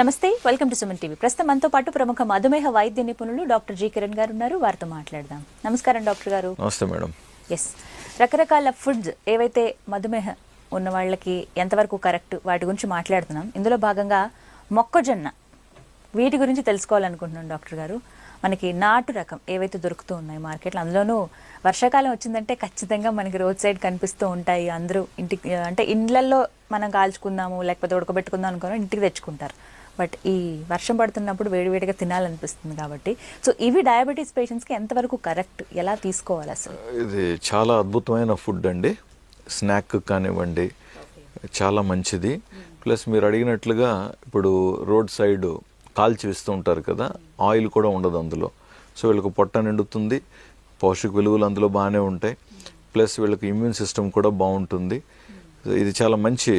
నమస్తే, welcome to Suman TV. ప్రస్తుతం మనతో పాటు ప్రముఖ మధుమేహ వైద్య నిపుణులు డాక్టర్ జి కిరణ్ గారు ఉన్నారు. వారితో మాట్లాడదాం. నమస్కారం డాక్టర్ గారు. నమస్తే మేడం. ఎస్, రకరకాల ఫుడ్స్ ఏవైతే మధుమేహ ఉన్న వాళ్ళకి ఎంతవరకు కరెక్ట్ వాటి గురించి మాట్లాడుతున్నాం. ఇందులో భాగంగా మొక్కజొన్న వీటి గురించి తెలుసుకోవాలనుకుంటున్నాం డాక్టర్ గారు. మనకి నాటు రకం ఏవైతే దొరుకుతూ ఉన్నాయి మార్కెట్లో, అందులోనూ వర్షాకాలం వచ్చిందంటే ఖచ్చితంగా మనకి రోడ్ సైడ్ కనిపిస్తూ ఉంటాయి. అందరూ ఇంటికి అంటే ఇండ్లల్లో మనం కాల్చుకుందాము లేకపోతే ఉడకబెట్టుకుందాం అనుకుని ఇంటికి తెచ్చుకుంటారు. బట్ ఈ వర్షం పడుతున్నప్పుడు వేడివేడిగా తినాలనిపిస్తుంది కాబట్టి, సో ఇవి డయాబెటీస్ పేషెంట్స్కి ఎంతవరకు కరెక్ట్, ఎలా తీసుకోవాలి అసలు? ఇది చాలా అద్భుతమైన ఫుడ్ అండి. స్నాక్ కానివ్వండి, చాలా మంచిది. ప్లస్ మీరు అడిగినట్లుగా ఇప్పుడు రోడ్ సైడ్ కాల్చి వేస్తూ ఉంటారు కదా, ఆయిల్ కూడా ఉండదు అందులో. సో వీళ్ళకి పొట్ట నిండుతుంది, పౌష్టిక విలువలు అందులో బాగానే ఉంటాయి. ప్లస్ వీళ్ళకి ఇమ్యూన్ సిస్టమ్ కూడా బాగుంటుంది. ఇది చాలా మంచి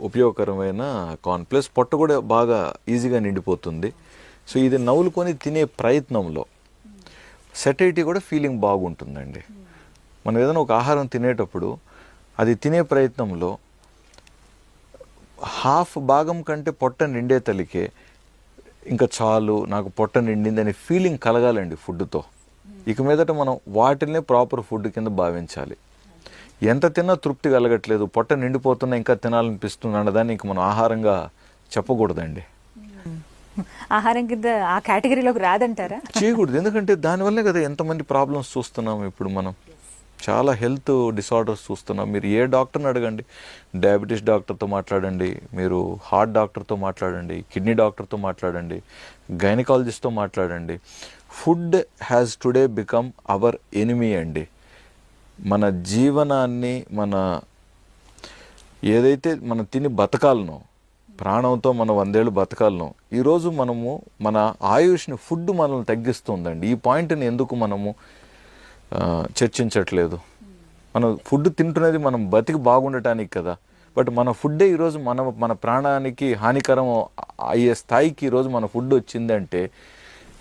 ఉపయోగకరమైన కార్న్. ప్లస్ పొట్ట కూడా బాగా ఈజీగా నిండిపోతుంది. సో ఇది నవ్వులుకొని తినే ప్రయత్నంలో సెటైటీ కూడా ఫీలింగ్ బాగుంటుందండి. మనం ఏదైనా ఒక ఆహారం తినేటప్పుడు అది తినే ప్రయత్నంలో హాఫ్ భాగం కంటే పొట్ట నిండే తలికే ఇంకా చాలు, నాకు పొట్ట నిండింది అనే ఫీలింగ్ కలగాలండి ఫుడ్తో. ఇక మీదట మనం వాటినే ప్రాపర్ ఫుడ్ కింద భావించాలి. ఎంత తిన్నా తృప్తి కలగట్లేదు, పొట్ట నిండిపోతున్నా ఇంకా తినాలనిపిస్తుంది అన్నదాన్ని ఇంక మనం ఆహారంగా చెప్పకూడదండి. ఆహారం కింద ఆ కేటగిరీలోకి రాదంటారా? చేయకూడదు. ఎందుకంటే దానివల్లే కదా ఎంతమంది ప్రాబ్లమ్స్ చూస్తున్నాం. ఇప్పుడు మనం చాలా హెల్త్ డిసార్డర్స్ చూస్తున్నాం. మీరు ఏ డాక్టర్ని అడగండి, డయాబెటీస్ డాక్టర్తో మాట్లాడండి, మీరు హార్ట్ డాక్టర్తో మాట్లాడండి, కిడ్నీ డాక్టర్తో మాట్లాడండి, గైనకాలజిస్ట్తో మాట్లాడండి. Food has today become hour enemy అండి. మన జీవనాన్ని, మన ఏదైతే మనం తిని బతకాలనో, ప్రాణంతో మనం 100 ఏళ్ళు బతకాలనో, ఈరోజు మనము మన ఆయుష్ని ఫుడ్ మనల్ని తగ్గిస్తుందండి. ఈ పాయింట్ని ఎందుకు మనము చర్చించట్లేదు? మనం ఫుడ్ తింటున్నది మనం బతికి బాగుండటానికి కదా. బట్ మన ఫుడ్డే ఈరోజు మన ప్రాణానికి హానికరం అయ్యే స్థాయికి ఈరోజు మన ఫుడ్ వచ్చిందంటే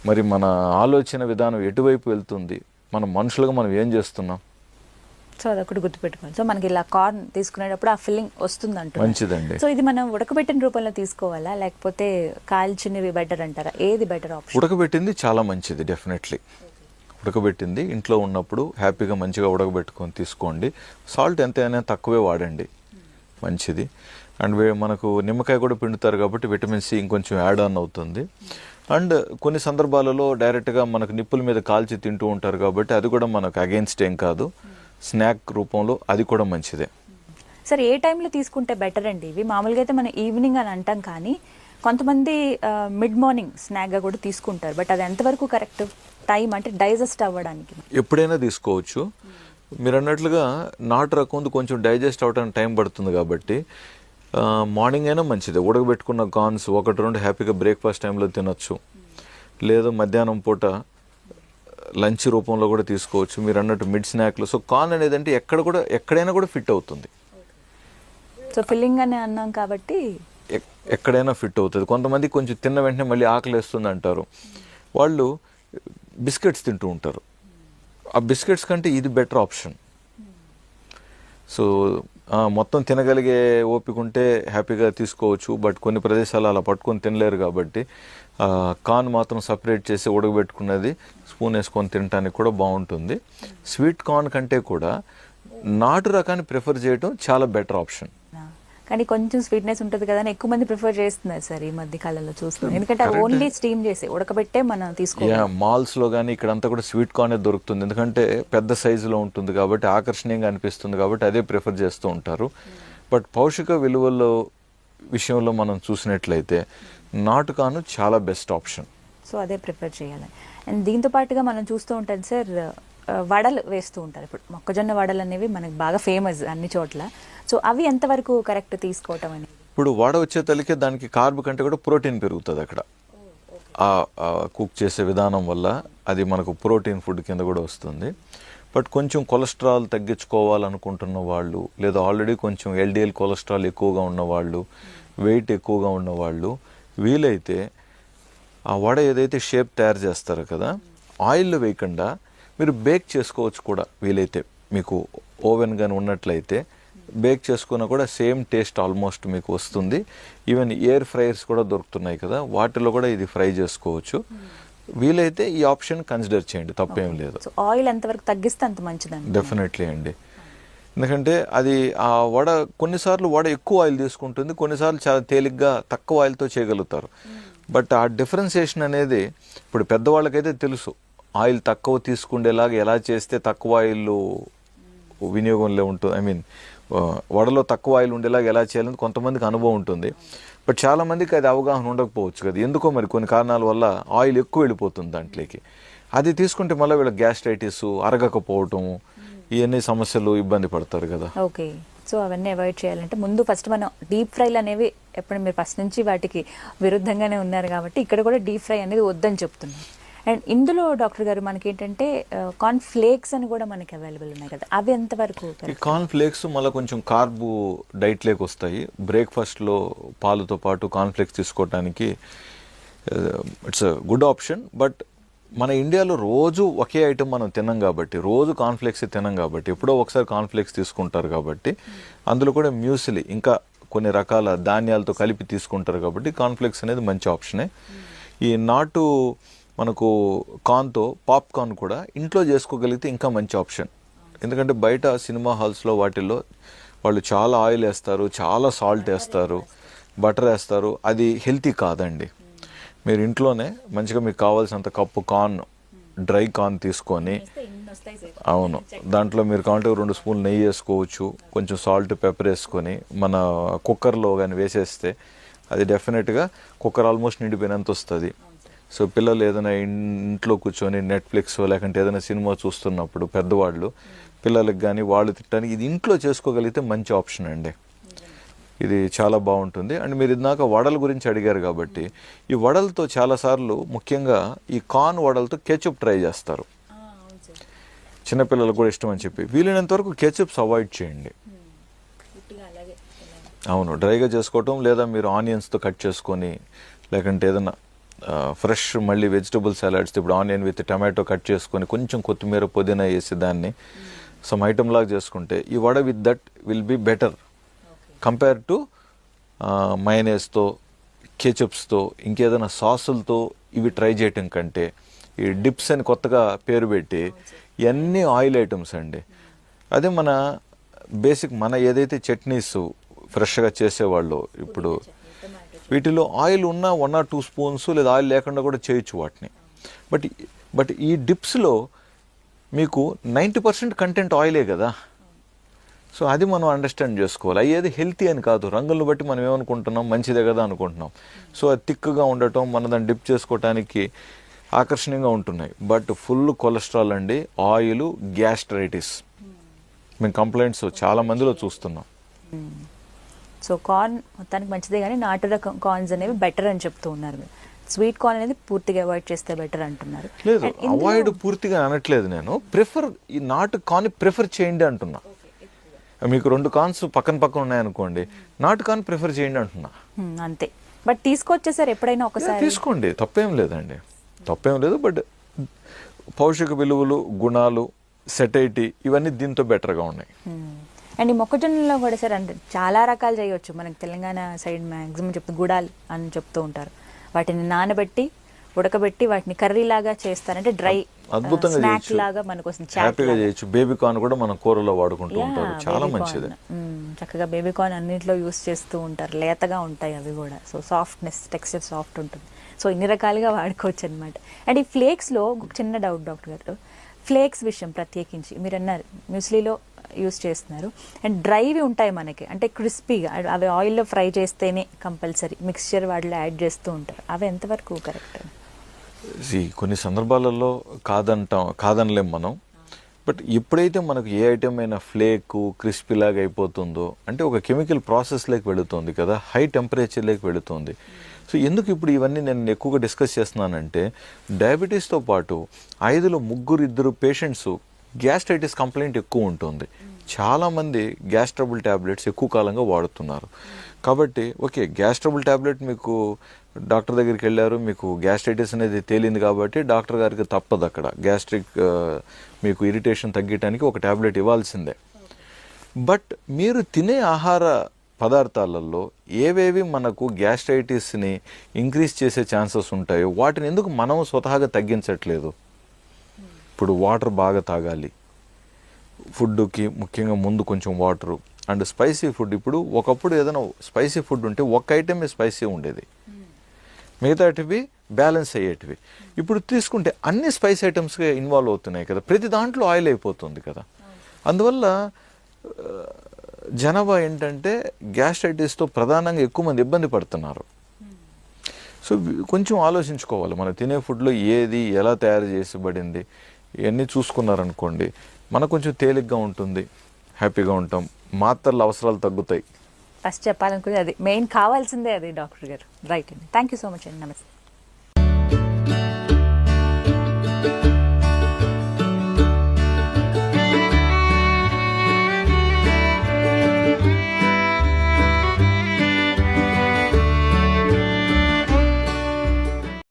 మరి మన ఆలోచన విధానం ఎటువైపు వెళ్తుంది? మన మనుషులుగా మనం ఏం చేస్తున్నాం? సో అదొకటి గుర్తుపెట్టుకోవాలి. సో మనకి ఇలా కార్న్ తీసుకునేటప్పుడు ఆ ఫీలింగ్ వస్తుంది అంటారు. మంచిదండి. సో ఇది మనం ఉడకబెట్టిన రూపంలో తీసుకోవాలా లేకపోతే కాల్చినవి బెటర్ అంటారా? ఏది బెటర్ ఆప్షన్? ఉడకబెట్టింది చాలా మంచిది. డెఫినెట్లీ ఉడకబెట్టింది ఇంట్లో ఉన్నప్పుడు హ్యాపీగా మంచిగా ఉడకబెట్టుకొని తీసుకోండి. సాల్ట్ ఎంతైనా తక్కువే వాడండి, మంచిది. అండ్ మనకు నిమ్మకాయ కూడా పిండుతారు కాబట్టి విటమిన్ సి ఇంకొంచెం యాడ్ ఆన్ అవుతుంది. అండ్ కొన్ని సందర్భాలలో డైరెక్ట్గా మనకు నిప్పుల మీద కాల్చి తింటూ ఉంటారు కాబట్టి అది కూడా మనకు అగెయిన్స్ట్ ఏం కాదు. స్నాక్ రూపంలో అది కూడా మంచిదే. సరే, ఏ టైంలో తీసుకుంటే బెటర్ అండి ఇవి? మామూలుగా అయితే మనం ఈవినింగ్ అని అంటాం, కానీ కొంతమంది మిడ్ మార్నింగ్ స్నాక్గా కూడా తీసుకుంటారు. బట్ అది ఎంతవరకు కరెక్ట్ టైం, అంటే డైజెస్ట్ అవ్వడానికి? ఎప్పుడైనా తీసుకోవచ్చు. మీరు అన్నట్లుగా నాటు రకం కొంచెం డైజెస్ట్ అవ్వడానికి టైం పడుతుంది కాబట్టి మార్నింగ్ అయినా మంచిదే. ఉడకబెట్టుకున్న కార్న్స్ 1-2 హ్యాపీగా బ్రేక్ఫాస్ట్ టైంలో తినొచ్చు. లేదా మధ్యాహ్నం పూట లంచ్ రూపంలో కూడా తీసుకోవచ్చు. మీరు అన్నట్టు మిడ్ స్నాక్లో. సో కార్న్ అనేది అంటే ఎక్కడైనా కూడా ఫిట్ అవుతుంది. సో ఫిల్లింగ్ అని అన్నాం కాబట్టి ఎక్కడైనా ఫిట్ అవుతుంది. కొంతమంది కొంచెం తిన్న వెంటనే మళ్ళీ ఆకలి వేస్తుంది అంటారు. వాళ్ళు బిస్కెట్స్ తింటూ ఉంటారు. ఆ బిస్కెట్స్ కంటే ఇది బెటర్ ఆప్షన్. సో మొత్తం తినగలిగే ఓపిక ఉంటే హ్యాపీగా తీసుకోవచ్చు. బట్ కొన్ని ప్రదేశాలు అలా పట్టుకొని తినలేరు కాబట్టి కార్న్ మాత్రం సపరేట్ చేసి ఉడకబెట్టుకున్నది స్పూన్ వేసుకొని తినడానికి కూడా బాగుంటుంది. స్వీట్ కార్న్ కంటే కూడా నాటు రకాన్ని ప్రిఫర్ చేయడం చాలా బెటర్ ఆప్షన్. కానీ కొంచెం స్వీట్నెస్ ఉంటుంది కదా అని ఎక్కువ మంది ప్రిఫర్ చేస్తున్నారు సార్ ఈ మధ్య కాలంలో చూస్తున్నాం. ఎందుకంటే ఓన్లీ స్టీమ్ చేసి ఉడకబెట్టే మనం తీసుకోవాలి. మాల్స్లో కానీ ఇక్కడంతా కూడా స్వీట్ కార్నే దొరుకుతుంది. ఎందుకంటే పెద్ద సైజులో ఉంటుంది కాబట్టి ఆకర్షణీయంగా అనిపిస్తుంది కాబట్టి అదే ప్రిఫర్ చేస్తూ ఉంటారు. బట్ పౌష్టిక విలువల విషయంలో మనం చూసినట్లయితే నాటుకాను చాలా బెస్ట్ ఆప్షన్. సో అదే ప్రిఫర్ చేయాలి. అండ్ దీంతో పాటుగా మనం చూస్తూ ఉంటాం సార్, వడలు వేస్తూ ఉంటారు. ఇప్పుడు మొక్కజొన్న వడలు అనేవి మనకు బాగా ఫేమస్ అన్ని చోట్ల. సో అవి ఎంతవరకు కరెక్ట్ తీసుకోవటం అని? ఇప్పుడు వడ వచ్చే తలికే దానికి కార్బ్ కంటే కూడా ప్రోటీన్ పెరుగుతుంది అక్కడ. కుక్ చేసే విధానం వల్ల అది మనకు ప్రోటీన్ ఫుడ్ కింద కూడా వస్తుంది. బట్ కొంచెం కొలెస్ట్రాల్ తగ్గించుకోవాలనుకుంటున్న వాళ్ళు, లేదా ఆల్రెడీ కొంచెం ఎల్డిఎల్ కొలెస్ట్రాల్ ఎక్కువగా ఉన్నవాళ్ళు, వెయిట్ ఎక్కువగా ఉన్నవాళ్ళు, వీలైతే ఆ వడ ఏదైతే షేప్ తయారు చేస్తారో కదా, ఆయిల్లో వేయకుండా మీరు బేక్ చేసుకోవచ్చు కూడా వీలైతే. మీకు ఓవెన్ కానీ ఉన్నట్లయితే బేక్ చేసుకున్నా కూడా సేమ్ టేస్ట్ ఆల్మోస్ట్ మీకు వస్తుంది. ఈవెన్ ఎయిర్ ఫ్రైయర్స్ కూడా దొరుకుతున్నాయి కదా, వాటిలో కూడా ఇది ఫ్రై చేసుకోవచ్చు. వీలైతే ఈ ఆప్షన్ కన్సిడర్ చేయండి, తప్పేం లేదు. సో ఆయిల్ ఎంతవరకు తగ్గిస్తే అంత మంచిదండి. డెఫినెట్లీ అండి. ఎందుకంటే అది ఆ వడ కొన్నిసార్లు వడ ఎక్కువ ఆయిల్ తీసుకుంటుంది, కొన్నిసార్లు చాలా తేలిగ్గా తక్కువ ఆయిల్తో చేయగలుగుతారు. బట్ ఆ డిఫరెన్సియేషన్ అనేది ఇప్పుడు పెద్దవాళ్ళకైతే తెలుసు, ఆయిల్ తక్కువ తీసుకుండేలాగా ఎలా చేస్తే తక్కువ ఆయిల్ వినియోగంలో ఉంటుంది, ఐ మీన్ వడలో తక్కువ ఆయిల్ ఉండేలాగా ఎలా చేయాలని కొంతమందికి అనుభవం ఉంటుంది. బట్ చాలామందికి అది అవగాహన ఉండకపోవచ్చు కదా, ఎందుకో మరి కొన్ని కారణాల వల్ల ఆయిల్ ఎక్కువ వెళ్ళిపోతుంది దాంట్లోకి. అది తీసుకుంటే మళ్ళీ వీళ్ళకి గ్యాస్ట్రైటిస్, అరగకపోవటము, ఇవన్నీ సమస్యలు, ఇబ్బంది పడతారు కదా. ఓకే, సో అవన్నీ అవాయిడ్ చేయాలంటే ముందు ఫస్ట్ మనం డీప్ ఫ్రైలు అనేవి ఎప్పుడు మీరు ఫస్ట్ నుంచి వాటికి విరుద్ధంగానే ఉన్నారు కాబట్టి ఇక్కడ కూడా డీప్ ఫ్రై అనేది వద్దని చెప్తున్నాం. అండ్ ఇందులో డాక్టర్ గారు మనకి ఏంటంటే కార్న్ ఫ్లేక్స్ అని కూడా మనకి అవైలబుల్ ఉన్నాయి కదా, అవి ఎంతవరకు? ఈ కార్న్ ఫ్లేక్స్ మళ్ళీ కొంచెం కార్బు డైట్లోకి వస్తాయి. బ్రేక్ఫాస్ట్లో పాలుతో పాటు కార్న్ ఫ్లేక్స్ తీసుకోవడానికి it's a good option. But మన ఇండియాలో రోజు ఒకే ఐటమ్ మనం తినం కాబట్టి, రోజు కార్న్ఫ్లేక్స్ తినం కాబట్టి, ఎప్పుడో ఒకసారి కార్న్ఫ్లేక్స్ తీసుకుంటారు కాబట్టి, అందులో కూడా మ్యూసిలి ఇంకా కొన్ని రకాల ధాన్యాలతో కలిపి తీసుకుంటారు కాబట్టి కార్న్ఫ్లేక్స్ అనేది మంచి ఆప్షనే. ఈ నాటు మనకు కార్న్తో పాప్కార్న్ కూడా ఇంట్లో చేసుకోగలిగితే ఇంకా మంచి ఆప్షన్. ఎందుకంటే బయట సినిమా హాల్స్లో వాటిల్లో వాళ్ళు చాలా ఆయిల్ వేస్తారు, చాలా సాల్ట్ వేస్తారు, బటర్ వేస్తారు, అది హెల్తీ కాదండి. మీరు ఇంట్లోనే మంచిగా మీకు కావాల్సినంత కప్పు కార్న్, డ్రై కార్న్ తీసుకొని, అవును, దాంట్లో మీరు కావాలంటే 2 స్పూన్లు నెయ్యి వేసుకోవచ్చు, కొంచెం సాల్ట్, పెప్పర్ వేసుకొని మన కుక్కర్లో కానీ వేసేస్తే అది డెఫినెట్గా కుక్కర్ ఆల్మోస్ట్ నిండిపోయినంత వస్తుంది. సో పిల్లలు ఏదైనా ఇంట్లో కూర్చొని నెట్ఫ్లిక్స్ లేకుంటే ఏదైనా సినిమా చూస్తున్నప్పుడు పెద్దవాళ్ళు పిల్లలకు కానీ వాళ్ళు తిట్టడానికి ఇది ఇంట్లో చేసుకోగలిగితే మంచి ఆప్షన్ అండి. ఇది చాలా బాగుంటుంది. అండ్ మీరు ఇందాక వడల గురించి అడిగారు కాబట్టి, ఈ వడలతో చాలాసార్లు ముఖ్యంగా ఈ కార్న్ వడలతో కెచప్ ట్రై చేస్తారు. చిన్నపిల్లలకు కూడా ఇష్టం అని చెప్పి వీలైనంత వరకు కెచప్స్ అవాయిడ్ చేయండి. అవును, డ్రైగా చేసుకోవటం, లేదా మీరు ఆనియన్స్తో కట్ చేసుకొని, లేకంటే ఏదైనా ఫ్రెష్ మళ్ళీ వెజిటబుల్ సలాడ్స్, ఇప్పుడు ఆనియన్ విత్ టమాటో కట్ చేసుకొని కొంచెం కొత్తిమీర, పుదీనా వేసి దాన్ని సమ్ ఐటమ్ లాగా చేసుకుంటే ఈ vada with that will be better compare to మయోనైస్తో, కెచప్స్తో, ఇంకేదైనా సాసులతో ఇవి ట్రై చేయటం కంటే, ఈ డిప్స్ అని కొత్తగా పేరు పెట్టి ఇవన్నీ ఆయిల్ ఐటమ్స్ అండి. అదే మన బేసిక్ మన ఏదైతే చట్నీస్ ఫ్రెష్గా చేసేవాళ్ళు ఇప్పుడు వీటిలో ఆయిల్ ఉన్న 1 or 2 స్పూన్స్, లేదా ఆయిల్ లేకుండా కూడా చేయొచ్చు వాటిని. బట్ ఈ డిప్స్లో మీకు 90% కంటెంట్ ఆయిలే కదా. సో అది మనం అండర్స్టాండ్ చేసుకోవాలి. అయ్యేది హెల్తీ అని కాదు, రంగులను బట్టి మనం ఏమనుకుంటున్నాం, మంచిదే కదా అనుకుంటున్నాం. సో అది థిక్గా ఉండటం, మన దాన్ని డిప్ చేసుకోవటానికి ఆకర్షణీయంగా ఉంటున్నాయి. బట్ ఫుల్ కొలెస్ట్రాల్ అండి, ఆయిల్, గ్యాస్ట్రైటిస్, మేము కంప్లైంట్స్ చాలా మందిలో చూస్తున్నాం. సో కార్న్ మొత్తానికి మంచిదే, కానీ నాటు రకం కార్న్స్ అనేవి బెటర్ అని చెప్తూ ఉన్నారు. స్వీట్ కార్న్ అనేది పూర్తిగా అవాయిడ్ చేస్తే బెటర్ అంటున్నారు. లేదు, అవాయిడ్ పూర్తిగా అనట్లేదు నేను. ఈ నాటు కార్న్ ప్రిఫర్ చేయండి అంటున్నా. మీకు 2 కార్న్స్ పక్కన ఉన్నాయనుకోండి, నాటు కార్న్ ప్రిఫర్ చేయండి అంటున్నా, అంతే. బట్ తీసుకొచ్చేసారు ఎప్పుడైనా ఒకసారి తీసుకోండి, తప్పేం లేదండి, తప్పేం లేదు. బట్ పౌష్టిక విలువలు, గుణాలు, సెటైటీ ఇవన్నీ దీంతో బెటర్గా ఉన్నాయి. అండ్ ఈ మొక్కజొన్నలో కూడా సార్ అంటే చాలా రకాలు చేయవచ్చు. మనకి తెలంగాణ సైడ్ మ్యాక్సిమం గుడాల్ అని చెప్తూ ఉంటారు. వాటిని నానబెట్టి, ఉడకబెట్టి, వాటిని కర్రీ లాగా చేస్తారంటే డ్రై అద్భుతంగా స్నాక్ లాగా మనకోసం హ్యాపీగా చేయొచ్చు. బేబీ కార్న్ కూడా మనం కూరలో వాడుకుంటూ ఉంటారు, చాలా మంచిది. చక్కగా బేబీ కార్న్ అన్నింటిలో యూస్ చేస్తూ ఉంటారు, లేతగా ఉంటాయి అవి కూడా. సో సాఫ్ట్నెస్, టెక్స్చర్ సాఫ్ట్ ఉంటుంది. సో ఇన్ని రకాలుగా వాడుకోవచ్చు అనమాట. అండ్ ఈ ఫ్లేక్స్లో ఒక చిన్న డౌట్ డాక్టర్ గారు, ఫ్లేక్స్ విషయం ప్రత్యేకించి మీరు అన్నారు మ్యూస్లీలో యూస్ చేస్తున్నారు, అండ్ డ్రైవి ఉంటాయి మనకి, అంటే క్రిస్పీగా అవి ఆయిల్లో ఫ్రై చేస్తేనే కంపల్సరీ మిక్స్చర్ వాటిలో యాడ్ చేస్తూ ఉంటారు, అవి ఎంతవరకు కరెక్ట్? కొన్ని సందర్భాలలో కాదనలేం మనం. బట్ ఎప్పుడైతే మనకు ఏ ఐటమ్ అయినా ఫ్లేక్, క్రిస్పీ లాగా అయిపోతుందో అంటే ఒక కెమికల్ ప్రాసెస్లోకి వెళుతుంది కదా, హై టెంపరేచర్లోకి వెళుతుంది. సో ఎందుకు ఇప్పుడు ఇవన్నీ నేను ఎక్కువగా డిస్కస్ చేస్తున్నానంటే, డయాబెటీస్తో పాటు 5లో 3 పేషెంట్స్ గ్యాస్ట్రైటిస్ కంప్లైంట్ ఎక్కువ ఉంటుంది. చాలామంది గ్యాస్ ట్రబుల్ ట్యాబ్లెట్స్ ఎక్కువ కాలంగా వాడుతున్నారు. కాబట్టి ఓకే, గ్యాస్ ట్రబుల్ ట్యాబ్లెట్ మీకు డాక్టర్ దగ్గరికి వెళ్ళారు, మీకు గ్యాస్ట్రైటిస్ అనేది తేలింది కాబట్టి డాక్టర్ గారికి తప్పదు, అక్కడ గ్యాస్ట్రిక్ మీకు ఇరిటేషన్ తగ్గటానికి ఒక ట్యాబ్లెట్ ఇవ్వాల్సిందే. బట్ మీరు తినే ఆహార పదార్థాలలో ఏవేవి మనకు గ్యాస్ట్రైటిస్ని ఇంక్రీజ్ చేసే ఛాన్సెస్ ఉంటాయో వాటిని ఎందుకు మనం స్వతహాగా తగ్గించట్లేదు? ఇప్పుడు వాటర్ బాగా తాగాలి, ఫుడ్కి ముఖ్యంగా ముందు కొంచెం వాటరు అండ్ స్పైసీ ఫుడ్. ఇప్పుడు ఒకప్పుడు ఏదైనా స్పైసీ ఫుడ్ ఉంటే ఒక్క ఐటమే స్పైసీ ఉండేది, మిగతాటివి బ్యాలెన్స్ అయ్యేటివి. ఇప్పుడు తీసుకుంటే అన్ని స్పైస్ ఐటమ్స్గా ఇన్వాల్వ్ అవుతున్నాయి కదా, ప్రతి దాంట్లో ఆయిల్ అయిపోతుంది కదా. అందువల్ల జనాభా ఏంటంటే గ్యాస్ట్రైటిస్తో ప్రధానంగా ఎక్కువ మంది ఇబ్బంది పడుతున్నారు. సో కొంచెం ఆలోచించుకోవాలి, మనం తినే ఫుడ్లో ఏది ఎలా తయారు చేసబడింది ఇవన్నీ చూసుకున్నారనుకోండి, మనకు కొంచెం తేలిగ్గా ఉంటుంది, హ్యాపీగా ఉంటాం, మాత్రల అవసరాలు తగ్గుతాయి. ఫస్ట్ చెప్పాలనుకునే అది మెయిన్ కావాల్సిందే అది డాక్టర్ గారు. రైట్ అండి, థ్యాంక్ యూ సో మచ్ అండి, నమస్తే.